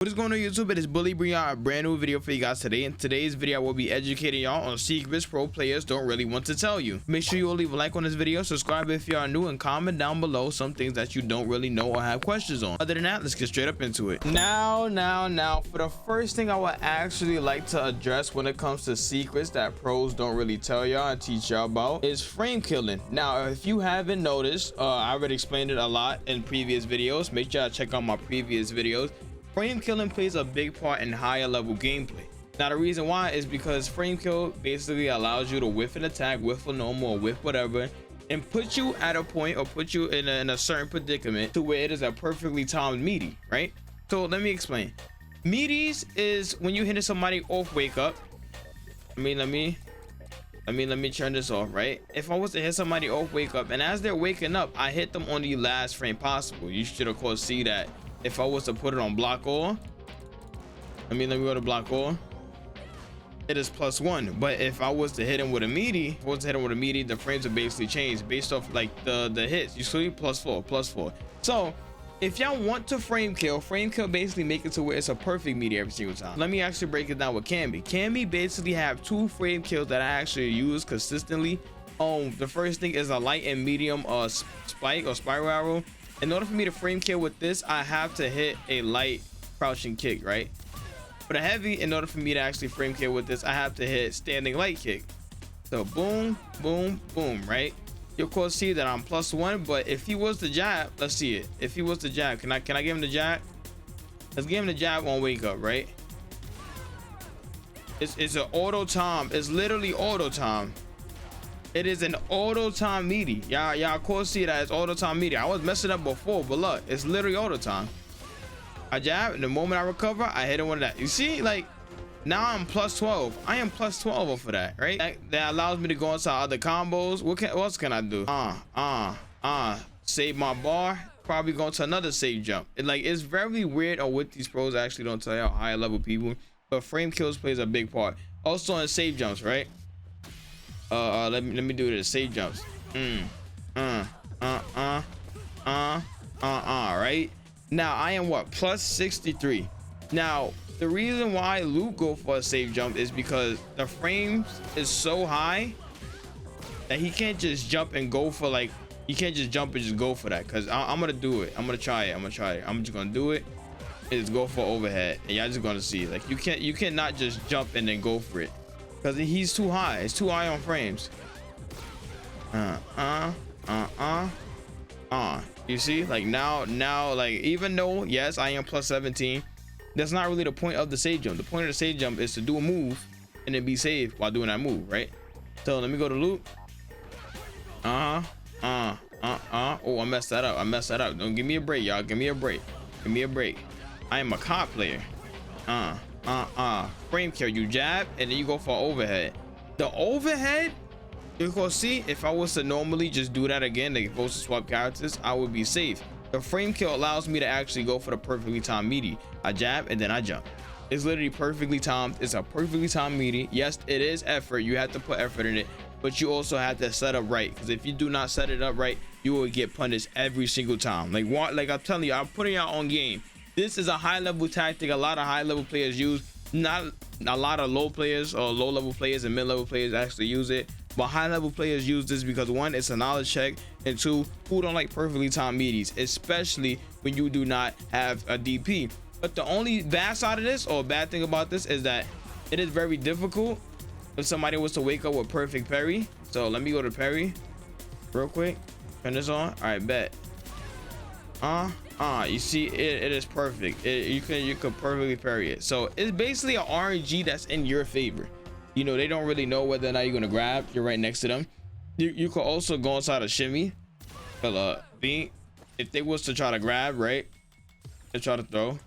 What is going on YouTube? It is Bully bringing out a brand new video for you guys today. In today's video, I will be educating y'all on secrets pro players don't really want to tell you. Make sure you will leave a like on this video, subscribe if you are new, and comment down below some things that you don't really know or have questions on. Other than that, let's get straight up into it. Now, for the first thing I would actually like to address when it comes to secrets that pros don't really tell y'all and teach y'all about is frame killing. Now, if you haven't noticed, I already explained it a lot in previous videos. Make sure I check out my previous videos. Frame killing plays a big part in higher level gameplay. Now the reason why is because frame kill basically allows you to whiff an attack, whiff a normal, or whiff whatever, and put you at a point or put you in a certain predicament to where it is a perfectly timed meaty, right? So let me explain. Meaties is when you hit somebody off wake up. Let me turn this off, right? If I was to hit somebody off wake up and as they're waking up, I hit them on the last frame possible. You should of course see that. If I was to put it on block all, let me go to block all, it is +1. But if I was to hit him with a meaty, the frames would basically change based off like the hits. You see, +4. So if y'all want to frame kill basically make it to where it's a perfect meaty every single time. Let me actually break it down with Camby. Camby basically have 2 frame kills that I actually use consistently. The first thing is a light and medium spike or spiral arrow. In order for me to frame kill with this, I have to hit a light crouching kick, right? For the heavy, in order for me to actually frame kill with this, I have to hit standing light kick. So boom, boom, boom, right? You'll of course see that I'm +1, but if he was to jab, let's see it. If he was to jab, can I give him the jab? Let's give him the jab on wake up, right? It's an auto time. It's literally auto time. It is an auto time meaty. Y'all of course see that it's auto time meaty. I was messing up before, but look, it's literally auto time. I jab, and the moment I recover, I hit him with that. You see, like now I'm +12. I am +12 off of that, right? That allows me to go inside other combos. What else can I do? Save my bar. Probably go to another save jump. It's very weird on what these pros actually don't tell y'all, higher level people. But frame kills plays a big part. Also in save jumps, right? Let me do this. Save jumps. Right now I am what, +63. Now the reason why Luke go for a save jump is because the frames is so high that he can't just jump and go for he can't just jump and just go for that. Because I'm gonna do it. I'm gonna try it. I'm just gonna do it. It's go for overhead, and y'all just gonna see you cannot just jump and then go for it. Because he's too high. It's too high on frames. You see, now, even though yes, I am +17, that's not really the point of the save jump. The point of the save jump is to do a move and then be saved while doing that move, right? So let me go to loop. Oh, I messed that up. Don't give me a break, y'all. Give me a break. I am a cop player. Frame kill, you jab and then you go for overhead. The overhead, you can see if I was to normally just do that again, like supposed to swap characters, I would be safe. The frame kill allows me to actually go for the perfectly timed meaty. I jab and then I jump. It's literally perfectly timed. It's a perfectly timed meaty. Yes, it is effort. You have to put effort in it, but you also have to set up right, because if you do not set it up right, you will get punished every single time. Like I'm telling you, I'm putting y'all on game. This is a high level tactic a lot of high level players use. Not a lot of low players or low level players and mid level players actually use it, but high level players use this because 1, it's a knowledge check, and 2, who don't like perfectly timed meaties, especially when you do not have a DP. But the only bad side of this, or bad thing about this, is that it is very difficult if somebody was to wake up with perfect parry. So let me go to parry real quick, turn this on. All right, bet. You see, it is perfect. You could perfectly parry it. So it's basically an RNG that's in your favor. You know, they don't really know whether or not you're gonna grab. You're right next to them. You could also go inside a shimmy. If they was to try to grab, right, they try to throw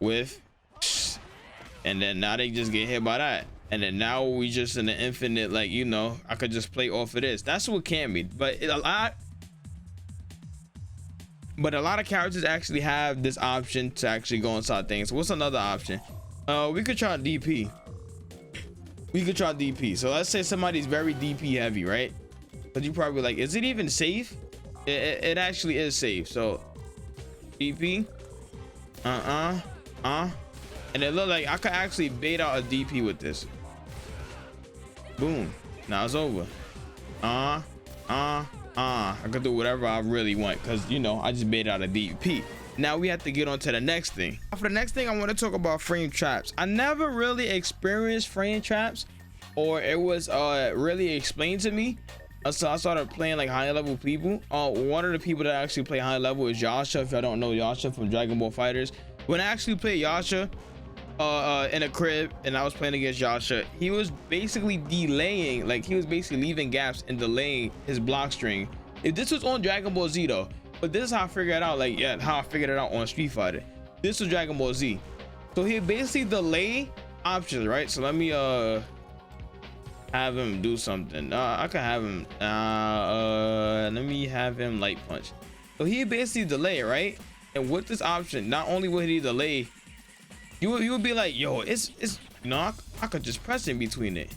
with, and then now they just get hit by that, and then now we just in the infinite, I could just play off of this. That's what can be. But a lot of characters actually have this option to actually go inside things. What's another option? We could try DP. So let's say somebody's very DP heavy, right? But you probably like, is it even safe? It actually is safe. So DP, And it looked like I could actually bait out a DP with this. Boom. Now it's over. I could do whatever I really want because, you know, I just baited out a DP. Now we have to get on to the next thing. For the next thing, I want to talk about frame traps. I never really experienced frame traps, or it was really explained to me. So I started playing like high level people. One of the people that actually play high level is Yasha. If y'all don't know Yasha from Dragon Ball FighterZ, when I actually played Yasha in a crib and I was playing against Yasha, he was basically delaying, like he was basically leaving gaps and delaying his block string. If this was on Dragon Ball Z though, but this is how I figured it out, like, yeah, how I figured it out on Street Fighter. This was Dragon Ball Z. So he basically delay options, right? So let me have him do something. I can have him let me have him light punch. So he basically delay, right? And with this option, not only would he delay, you would be like, yo, it's you know, I could just press in between it.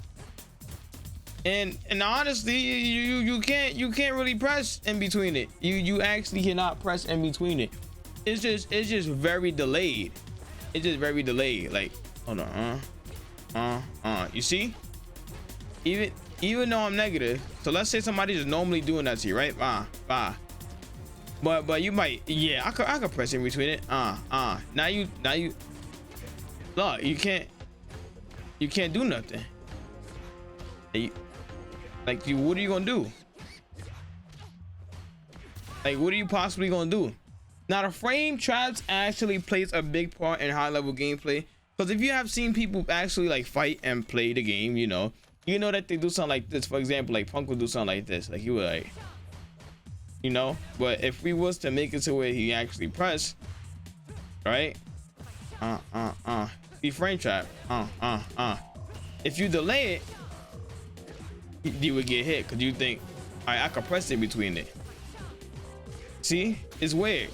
And honestly, you can't really press in between it. You actually cannot press in between it. It's just very delayed. It's just very delayed. Like, hold on, you see? Even though I'm negative, so let's say somebody just normally doing that to you, right? But you might, yeah, I could press in between it. Now you look, you can't do nothing. Like, what are you gonna do? Like, what are you possibly gonna do? Now, the frame traps actually plays a big part in high level gameplay, because if you have seen people actually like fight and play the game, you know that they do something like this. For example, like Punk would do something like this, like he would, like, you know. But if we was to make it to where he actually press, right? The frame trap, if you delay it, you would get hit because you think, all right, I could press in between it. See, it's weird.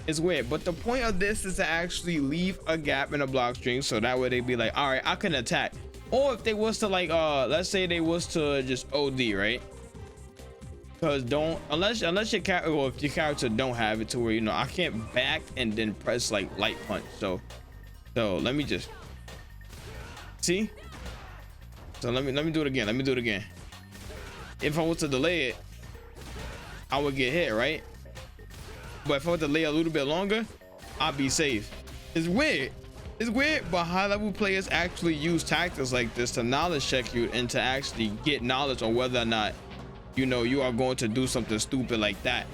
It's weird, but the point of this is to actually leave a gap in a block string, so that way they'd be like, all right, I can attack. Or if they was to, like, let's say they was to just OD, right? Because unless your character, or if your character don't have it to where, you know, I can't back and then press like light punch. So let me just see. So let me do it again. Let me do it again. If I was to delay it, I would get hit, right? But if I was to delay a little bit longer, I'd be safe. It's weird. It's weird, but high level players actually use tactics like this to knowledge check you and to actually get knowledge on whether or not, you know, you are going to do something stupid like that.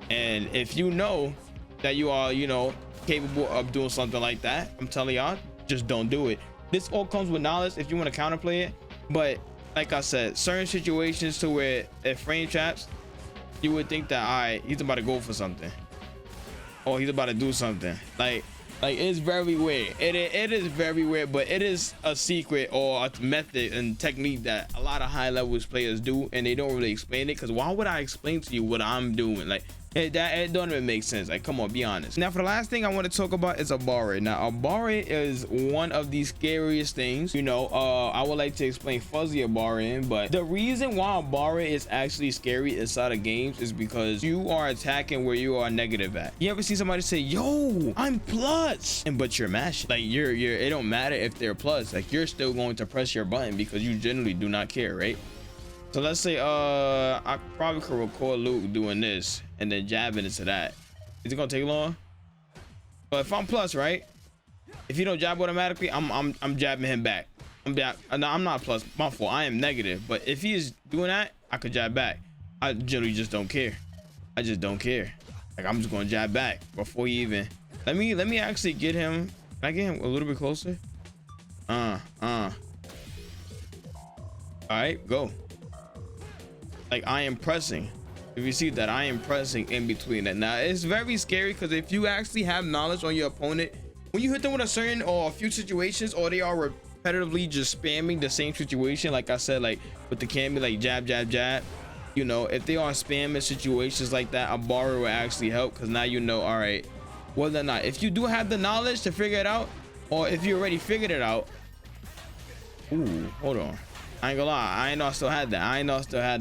And if you know that you are, you know, capable of doing something like that, I'm telling y'all, just don't do it. This all comes with knowledge if you want to counterplay it. But like I said, certain situations to where if frame traps, you would think that, all right, he's about to go for something, or he's about to do something. Like it's very weird. It is very weird, but it is a secret or a method and technique that a lot of high levels players do, and they don't really explain it. Because why would I explain to you what I'm doing? Like, it don't even make sense. Like, come on, be honest. Now, for the last thing I want to talk about is Abare. Now, Abare is one of the scariest things. You know, I would like to explain Fuzzy Abare, but the reason why Abare is actually scary inside of games is because you are attacking where you are negative at. You ever see somebody say, "Yo, I'm plus," but you're mashing? Like, you're. It don't matter if they're plus. Like, you're still going to press your button because you generally do not care, right? So let's say I probably could record Luke doing this and then jabbing into that. Is it gonna take long? But if I'm plus, right? If you don't jab automatically, I'm jabbing him back. I'm not plus. My fault. I am negative. But if he is doing that, I could jab back. I generally just don't care. I just don't care. Like, I'm just gonna jab back before he even. Let me actually get him. Can I get him a little bit closer? All right, go. Like, I am pressing. If you see that, I am pressing in between that. Now, it's very scary because if you actually have knowledge on your opponent, when you hit them with a certain or a few situations, or they are repetitively just spamming the same situation, like I said, like with the Cammy, like jab, jab, jab, you know, if they are spamming situations like that, Abare will actually help, because now you know, all right, whether or not, if you do have the knowledge to figure it out, or if you already figured it out. Ooh, hold on. I ain't gonna lie, I ain't know I still had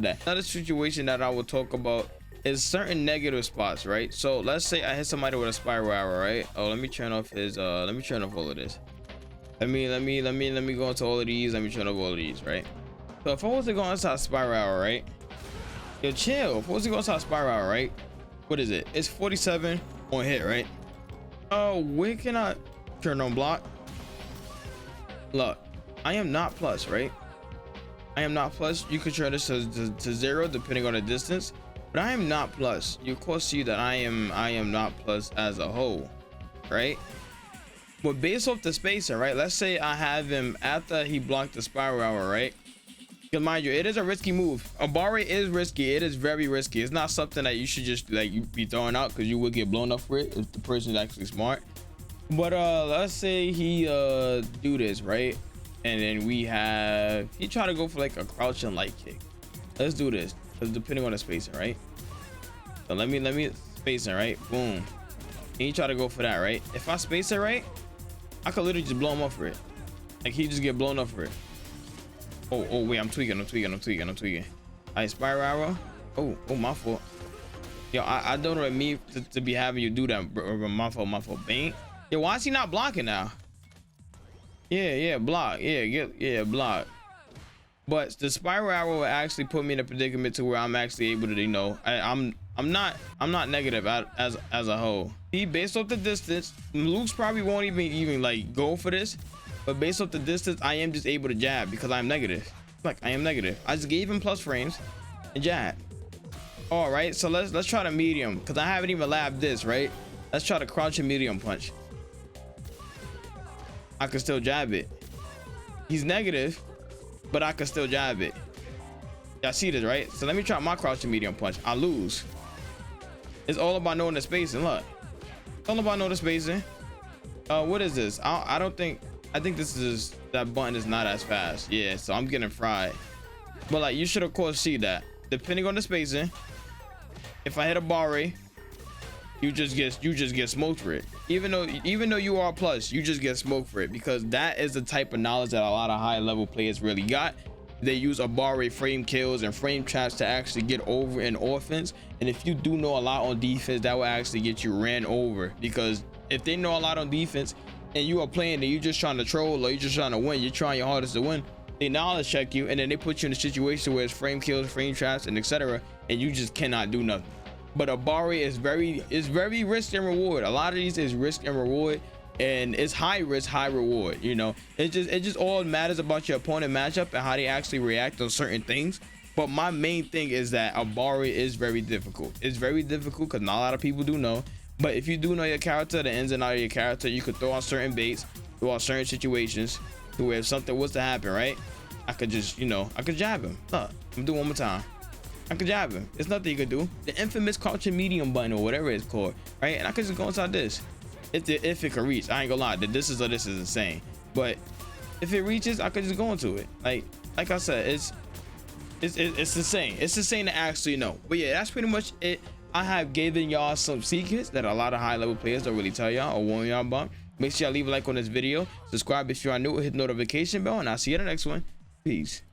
that. Another situation that I will talk about is certain negative spots, right? So let's say I hit somebody with a spiral arrow, right? Oh, let me turn off his let me turn off all of this. Let me go into all of these. Let me turn off all of these, right? So if I was to go inside spiral arrow, right? Yo, chill. If I was to go inside spiral arrow, right? What is it? It's 47 on hit, right? Oh, where can I turn on block? Look, I am not plus, right? I am not plus. You can turn this to 0 depending on the distance, but I am not plus. You of course see that I am not plus as a whole, right? But based off the spacing, right? Let's say I have him after he blocked the spiral arrow, right? Because mind you, it is a risky move. A bar rate is risky. It is very risky. It's not something that you should just like you be throwing out because you would get blown up for it if the person is actually smart. But let's say he do this, right? And then he try to go for like a crouching light kick. Let's do this. Because depending on the spacing, right? So let me space it, right? Boom. And he try to go for that, right? If I space it right, I could literally just blow him up for it. Like he just get blown up for it. Oh wait, I'm tweaking. I spiral arrow. Oh, my fault. Yo, I don't know what me to be having you do that, bro. My fault. Bang. Yo, why is he not blocking now? Yeah, block. Yeah, block. But the spiral arrow will actually put me in a predicament to where I'm actually able to, you know, I'm not negative as a whole. Based off the distance, Luke's probably won't even like go for this. But based off the distance, I am just able to jab because I'm negative. Like I am negative. I just gave him plus frames and jab. All right, so let's try the medium because I haven't even labbed this, right? Let's try the crouching medium punch. I can still jab it. He's negative, but I can still jab it. Y'all see this, right? So let me try my crouching medium punch. I lose. It's all about knowing the spacing. Look, it's all about knowing the spacing. What is this? I think this is that button is not as fast. Yeah, so I'm getting fried. But like you should of course see that depending on the spacing, if I hit a bar rate, you just get smoked for it. Even though you are plus, you just get smoked for it because that is the type of knowledge that a lot of high level players really got. They use a bar rate, frame kills, and frame traps to actually get over in offense. And if you do know a lot on defense, that will actually get you ran over. Because if they know a lot on defense and you are playing and you're just trying to troll or you're just trying to win, you're trying your hardest to win, they knowledge check you and then they put you in a situation where it's frame kills, frame traps, and etc. and you just cannot do nothing. But a bar rate is very risk and reward. A lot of these is risk and reward, and it's high risk, high reward. You know, it just all matters about your opponent matchup and how they actually react on certain things. But my main thing is that a bar rate is very difficult. It's very difficult because not a lot of people do know. But if you do know your character, the ins and outs of your character, you could throw on certain baits, throw on certain situations to where if something was to happen, right, I could just, you know, I could jab him. Look, I'm doing one more time. I could jab him. There's nothing you could do. The infamous crouching medium button or whatever it's called, right? And I could just go inside this. If it can reach, I ain't gonna lie. This is insane. But if it reaches, I could just go into it. Like I said, it's insane. It's insane to actually know. But yeah, that's pretty much it. I have given y'all some secrets that a lot of high level players don't really tell y'all or warn y'all about. Make sure y'all leave a like on this video. Subscribe if you are new. Hit the notification bell, and I'll see you in the next one. Peace.